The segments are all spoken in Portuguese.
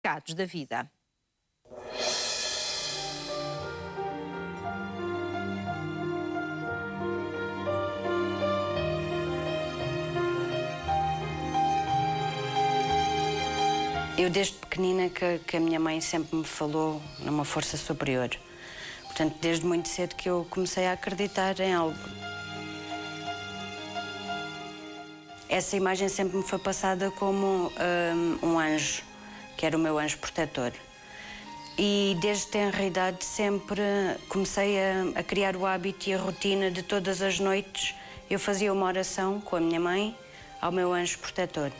Pecados da vida. Eu desde pequenina que a minha mãe sempre me falou numa força superior. Portanto, desde muito cedo que eu comecei a acreditar em algo. Essa imagem sempre me foi passada como um anjo, que era o meu anjo protetor. E desde tenra idade sempre comecei a criar o hábito e a rotina de todas as noites eu fazia uma oração com a minha mãe ao meu anjo protetor.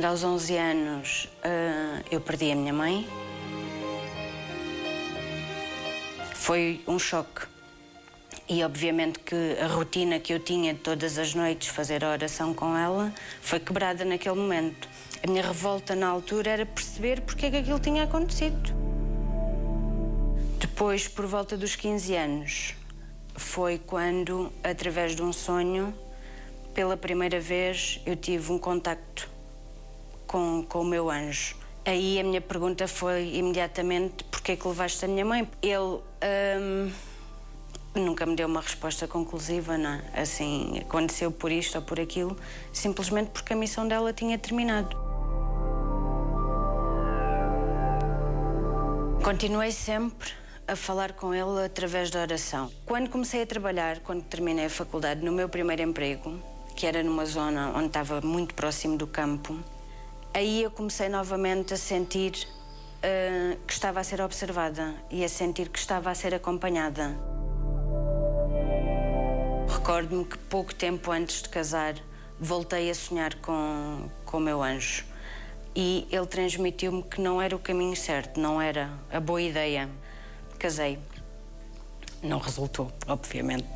Aos 11 anos eu perdi a minha mãe. Foi um choque. E obviamente que a rotina que eu tinha de todas as noites fazer a oração com ela foi quebrada naquele momento. A minha revolta na altura era perceber porque é que aquilo tinha acontecido. Depois, por volta dos 15 anos, foi quando, através de um sonho, pela primeira vez eu tive um contacto com o meu anjo. Aí a minha pergunta foi imediatamente: porquê é que levaste a minha mãe? Ele nunca me deu uma resposta conclusiva, não é? Assim, aconteceu por isto ou por aquilo, simplesmente porque a missão dela tinha terminado. Continuei sempre a falar com ele através da oração. Quando comecei a trabalhar, quando terminei a faculdade, no meu primeiro emprego, que era numa zona onde estava muito próximo do campo, aí eu comecei novamente a sentir que estava a ser observada e a sentir que estava a ser acompanhada. Recordo-me que pouco tempo antes de casar voltei a sonhar com o meu anjo e ele transmitiu-me que não era o caminho certo, não era a boa ideia. Casei. Não resultou, obviamente.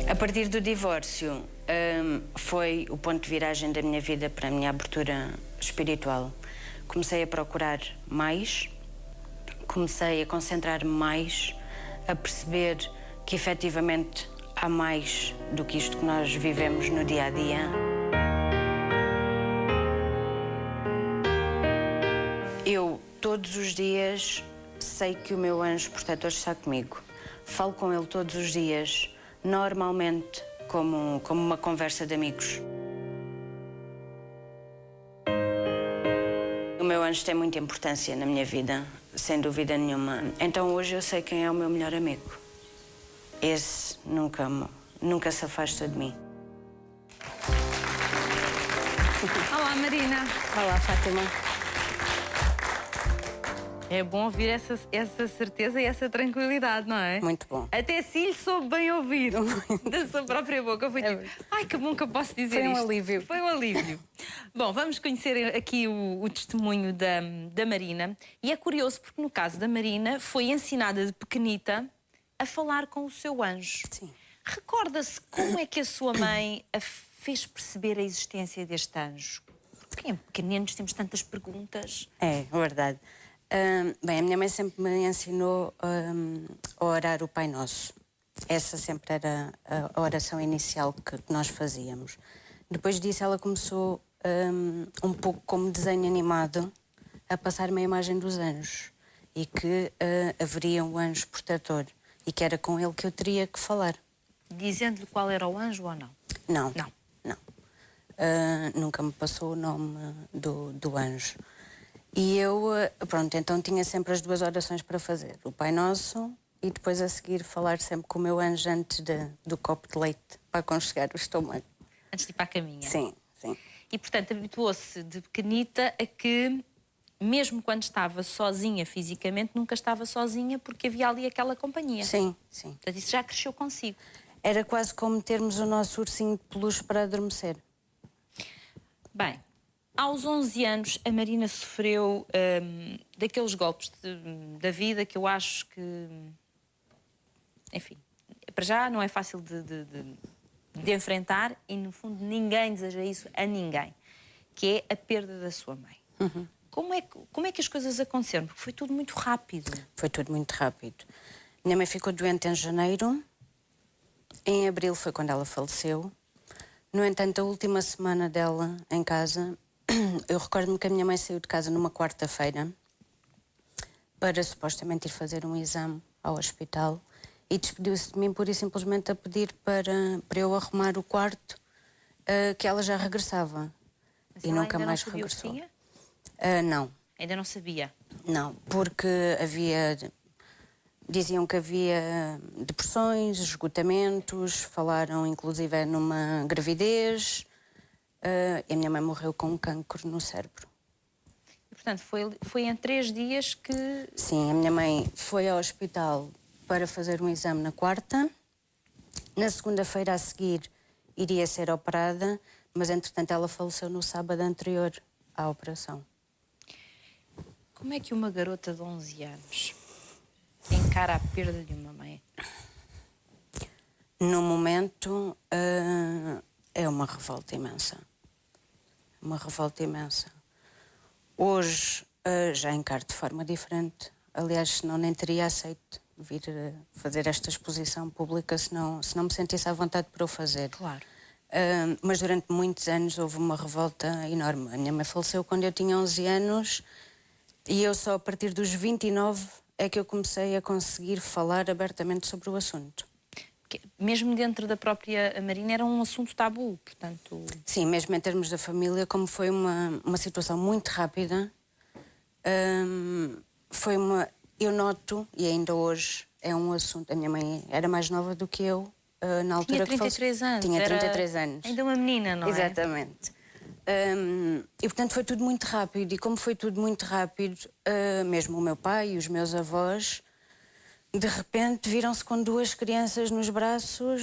A partir do divórcio, foi o ponto de viragem da minha vida para a minha abertura espiritual. Comecei a procurar mais, comecei a concentrar-me mais, a perceber que efetivamente há mais do que isto que nós vivemos no dia a dia. Eu, todos os dias, sei que o meu anjo protetor está comigo. Falo com ele todos os dias, normalmente como uma conversa de amigos. O meu anjo tem muita importância na minha vida, sem dúvida nenhuma. Então hoje eu sei quem é o meu melhor amigo. Esse nunca se afasta de mim. Olá, Marina. Olá, Fátima. É bom ouvir essa certeza e essa tranquilidade, não é? Muito bom. Até se lhe soube bem ouvir da sua própria boca. Foi tipo, ai, que bom que eu posso dizer isto. Foi um alívio. Foi um alívio. Bom, vamos conhecer aqui o testemunho da Marina. E é curioso porque no caso da Marina foi ensinada de pequenita a falar com o seu anjo. Sim. Recorda-se como é que a sua mãe a fez perceber a existência deste anjo? Porque em pequeninos temos tantas perguntas. É verdade. Bem, a minha mãe sempre me ensinou a orar o Pai Nosso. Essa sempre era a oração inicial que nós fazíamos. Depois disso ela começou, um pouco como desenho animado, a passar-me a imagem dos anjos. E que haveria um anjo protetor. E que era com ele que eu teria que falar. Dizendo-lhe qual era o anjo ou não? Não. Não. Não. Nunca me passou o nome do anjo. E eu, pronto, então tinha sempre as duas orações para fazer. O Pai Nosso e depois a seguir falar sempre com o meu anjo antes do copo de leite para aconchegar o estômago. Antes de ir para a caminha? Sim, sim. E, portanto, habituou-se de pequenita a que, mesmo quando estava sozinha fisicamente, nunca estava sozinha porque havia ali aquela companhia. Sim, sim. Portanto, isso já cresceu consigo. Era quase como termos o nosso ursinho de peluche para adormecer. Bem, aos 11 anos, a Marina sofreu daqueles golpes da vida que eu acho que, enfim, para já não é fácil de enfrentar e, no fundo, ninguém deseja isso a ninguém, que é a perda da sua mãe. Uhum. Como é que as coisas aconteceram? Porque foi tudo muito rápido. Foi tudo muito rápido. Minha mãe ficou doente em janeiro. Em abril foi quando ela faleceu. No entanto, a última semana dela em casa, eu recordo-me que a minha mãe saiu de casa numa quarta-feira para supostamente ir fazer um exame ao hospital e despediu-se de mim pura e simplesmente a pedir para eu arrumar o quarto, que ela já regressava. Mas E ela nunca ainda mais não sabia o que regressou. tinha? Não, Ainda não sabia. não, porque diziam que havia depressões, esgotamentos, falaram inclusive numa gravidez, e a minha mãe morreu com um cancro no cérebro. E, portanto, foi em 3 dias que... Sim, a minha mãe foi ao hospital para fazer um exame na quarta. Na segunda-feira a seguir iria ser operada, mas entretanto ela faleceu no sábado anterior à operação. Como é que uma garota de 11 anos encara a perda de uma mãe? No momento, é uma revolta imensa. Uma revolta imensa. Hoje já encaro de forma diferente. Aliás, senão nem teria aceito vir fazer esta exposição pública se não me sentisse à vontade para o fazer. Claro. Mas durante muitos anos houve uma revolta enorme. A minha mãe faleceu quando eu tinha 11 anos e eu só a partir dos 29 é que eu comecei a conseguir falar abertamente sobre o assunto. Mesmo dentro da própria Marina era um assunto tabu, portanto... Sim, mesmo em termos da família, como foi uma situação muito rápida, eu noto, e ainda hoje é um assunto, a minha mãe era mais nova do que eu, na altura tinha 33 anos. Tinha 33 anos. Ainda uma menina, não é? Exatamente. E portanto foi tudo muito rápido, e como foi tudo muito rápido, mesmo o meu pai e os meus avós, de repente viram-se com 2 crianças nos braços.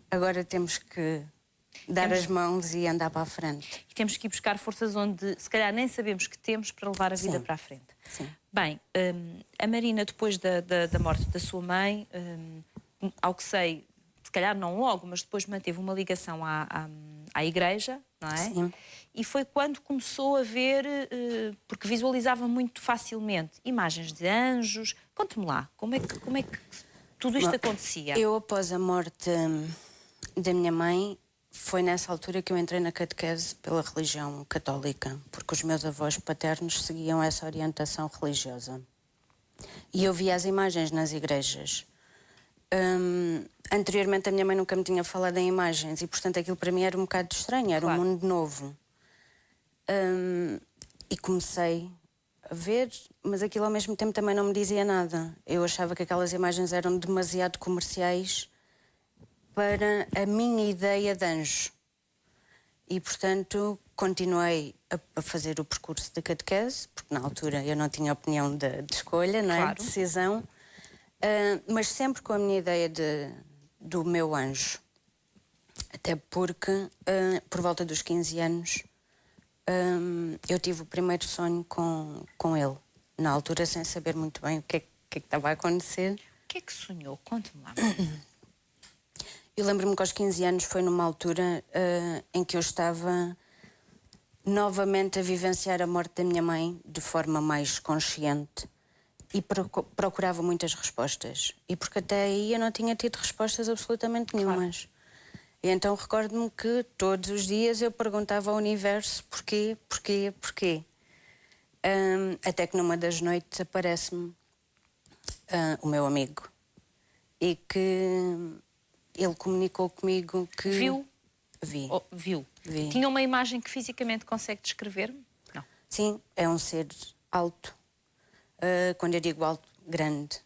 Agora temos que dar as mãos e andar para a frente. E temos que ir buscar forças onde se calhar nem sabemos que temos para levar a vida para a frente. Sim. Bem, a Marina depois da morte da sua mãe, ao que sei, se calhar não logo, mas depois manteve uma ligação à igreja, não é? Sim. E foi quando começou a ver, porque visualizava muito facilmente imagens de anjos. Conte-me lá, como é que tudo isto acontecia? Eu, após a morte da minha mãe, foi nessa altura que eu entrei na catequese pela religião católica, porque os meus avós paternos seguiam essa orientação religiosa. E eu via as imagens nas igrejas. Anteriormente a minha mãe nunca me tinha falado em imagens e, portanto, aquilo para mim era um bocado estranho, era Claro. um mundo novo. E comecei a ver, mas aquilo ao mesmo tempo também não me dizia nada. Eu achava que aquelas imagens eram demasiado comerciais para a minha ideia de anjo. E, portanto, continuei a fazer o percurso de catequese, porque na altura eu não tinha opinião de escolha, não é? Claro. De decisão, mas sempre com a minha ideia do meu anjo. Até porque, por volta dos 15 anos, eu tive o primeiro sonho com ele. Na altura, sem saber muito bem o que é que estava a acontecer. O que é que sonhou? Conte-me lá. Eu lembro-me que aos 15 anos foi numa altura em que eu estava novamente a vivenciar a morte da minha mãe de forma mais consciente e procurava muitas respostas. E porque até aí eu não tinha tido respostas absolutamente nenhumas. Claro. E então recordo-me que todos os dias eu perguntava ao universo porquê. Até que numa das noites aparece-me o meu amigo e que ele comunicou comigo que... Viu? Vi. Oh, viu? Vi. Tinha uma imagem que fisicamente consegue descrever-me? Não. Sim, é um ser alto. Quando eu digo alto, grande.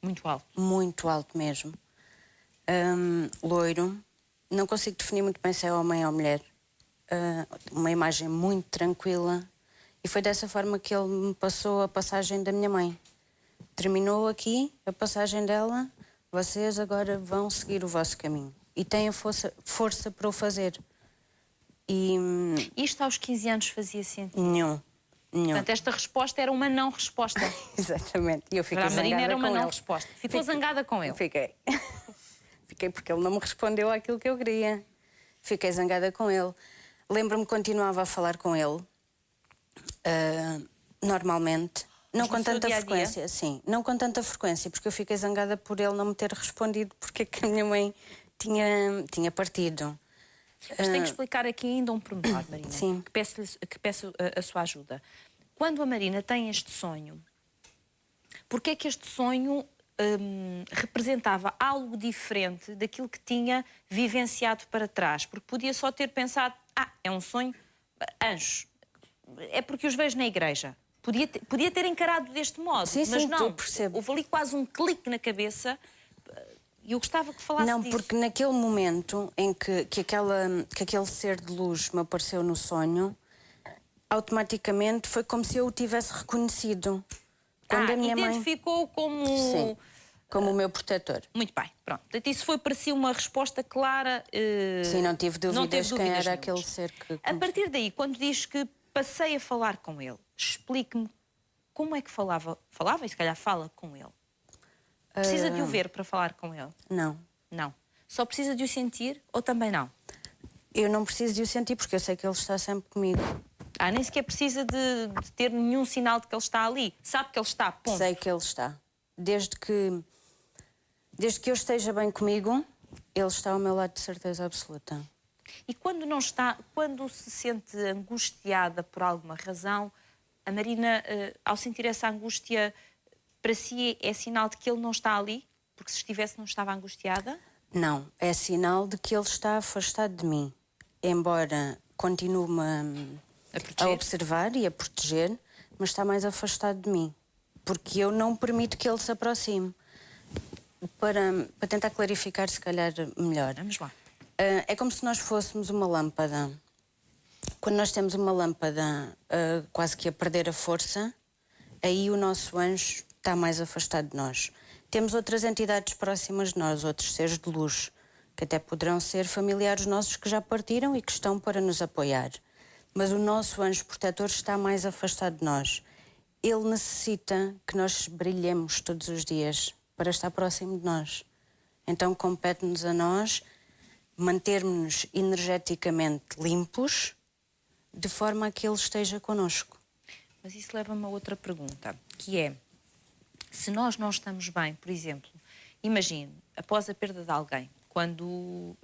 Muito alto. Muito alto mesmo. Loiro. Não consigo definir muito bem se é homem ou mulher. Uma imagem muito tranquila. E foi dessa forma que ele me passou a passagem da minha mãe. Terminou aqui a passagem dela. Vocês agora vão seguir o vosso caminho. E têm força para o fazer. E... Isto aos 15 anos fazia sentido? Nenhum. Portanto, esta resposta era uma não resposta. Exatamente. E eu fiquei Para a Marina zangada era uma com não ele. resposta. Ficou zangada com ele? Fiquei. Fiquei porque ele não me respondeu àquilo que eu queria. Fiquei zangada com ele. Lembro-me que continuava a falar com ele. Normalmente. Não com tanta frequência, sim. Não com tanta frequência, porque eu fiquei zangada por ele não me ter respondido porque é que a minha mãe tinha partido. Mas tenho que explicar aqui ainda um pormenor, Marina, Sim. que peço a sua ajuda. Quando a Marina tem este sonho, porque é que este sonho representava algo diferente daquilo que tinha vivenciado para trás? Porque podia só ter pensado, é um sonho, anjos, é porque os vejo na igreja. Podia ter encarado deste modo, Sim, mas sim, não. eu percebo. Houve ali quase um clique na cabeça e eu gostava que falasse Não, disso. porque naquele momento em que aquele ser de luz me apareceu no sonho, automaticamente foi como se eu o tivesse reconhecido. Quando a minha identificou como... Sim, como o meu protetor. Muito bem, pronto. Portanto, isso foi para si uma resposta clara. Sim, não tive dúvidas, não teve dúvidas quem era nenhumas. aquele ser que... A partir daí, quando diz que passei a falar com ele, explique-me como é que falava. Falava e se calhar fala com ele. Precisa de o ver para falar com ele? Não. Não. Só precisa de o sentir ou também não? Eu não preciso de o sentir porque eu sei que ele está sempre comigo. Nem sequer precisa de ter nenhum sinal de que ele está ali. Sabe que ele está, ponto. Sei que ele está. Desde que eu esteja bem comigo, ele está ao meu lado de certeza absoluta. E quando não está, quando se sente angustiada por alguma razão, a Marina, ao sentir essa angústia, para si é sinal de que ele não está ali? Porque se estivesse não estava angustiada? Não, é sinal de que ele está afastado de mim. Embora continue-me a observar e a proteger, mas está mais afastado de mim. Porque eu não permito que ele se aproxime. Para tentar clarificar, se calhar, melhor. Vamos lá. É como se nós fôssemos uma lâmpada. Quando nós temos uma lâmpada quase que a perder a força, aí o nosso anjo está mais afastado de nós. Temos outras entidades próximas de nós, outros seres de luz, que até poderão ser familiares nossos que já partiram e que estão para nos apoiar. Mas o nosso anjo protetor está mais afastado de nós. Ele necessita que nós brilhemos todos os dias para estar próximo de nós. Então compete-nos a nós mantermos-nos energeticamente limpos de forma a que ele esteja connosco. Mas isso leva-me a outra pergunta, que é, se nós não estamos bem, por exemplo, imagine, após a perda de alguém, quando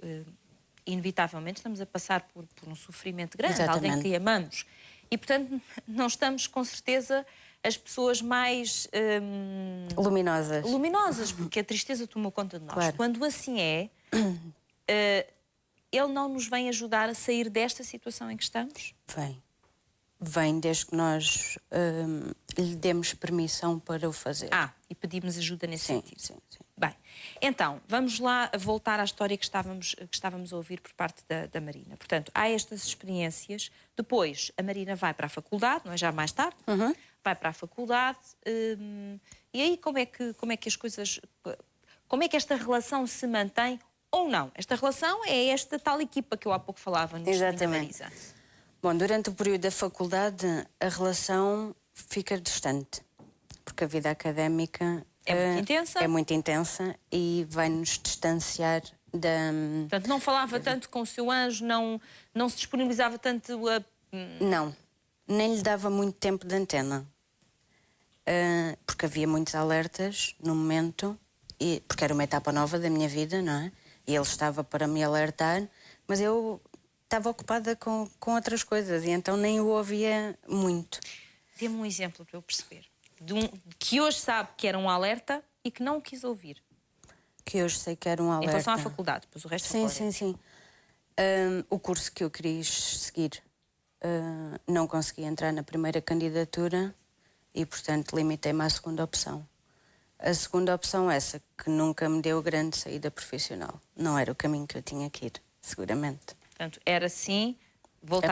inevitavelmente estamos a passar por um sofrimento grande, Exatamente. Alguém que amamos, e portanto não estamos com certeza as pessoas mais luminosas, porque a tristeza tomou conta de nós. Claro. Quando assim é, ele não nos vem ajudar a sair desta situação em que estamos? Vem desde que nós lhe demos permissão para o fazer. E pedimos ajuda nesse sentido. Sim. Bem, então, vamos lá voltar à história que estávamos a ouvir por parte da Marina. Portanto, há estas experiências. Depois, a Marina vai para a faculdade, não é já mais tarde? Vai para a faculdade. E aí, como é que as coisas... Como é que esta relação se mantém ou não? Esta relação é esta tal equipa que eu há pouco falava no Testemunho da Marisa. Bom, durante o período da faculdade, a relação fica distante, porque a vida académica é muito intensa e vai-nos distanciar da... Portanto, não falava tanto com o seu anjo, não se disponibilizava tanto a... Não, nem lhe dava muito tempo de antena, porque havia muitos alertas no momento, porque era uma etapa nova da minha vida, não é? E ele estava para me alertar, mas eu estava ocupada com outras coisas e então nem o ouvia muito. Dê-me um exemplo para eu perceber. Que hoje sabe que era um alerta e que não o quis ouvir. Que hoje sei que era um alerta. Em relação à faculdade, depois o resto Sim. O curso que eu quis seguir não consegui entrar na primeira candidatura e, portanto, limitei-me à segunda opção. A segunda opção, essa, que nunca me deu grande saída profissional. Não era o caminho que eu tinha que ir, seguramente. Portanto, era sim voltar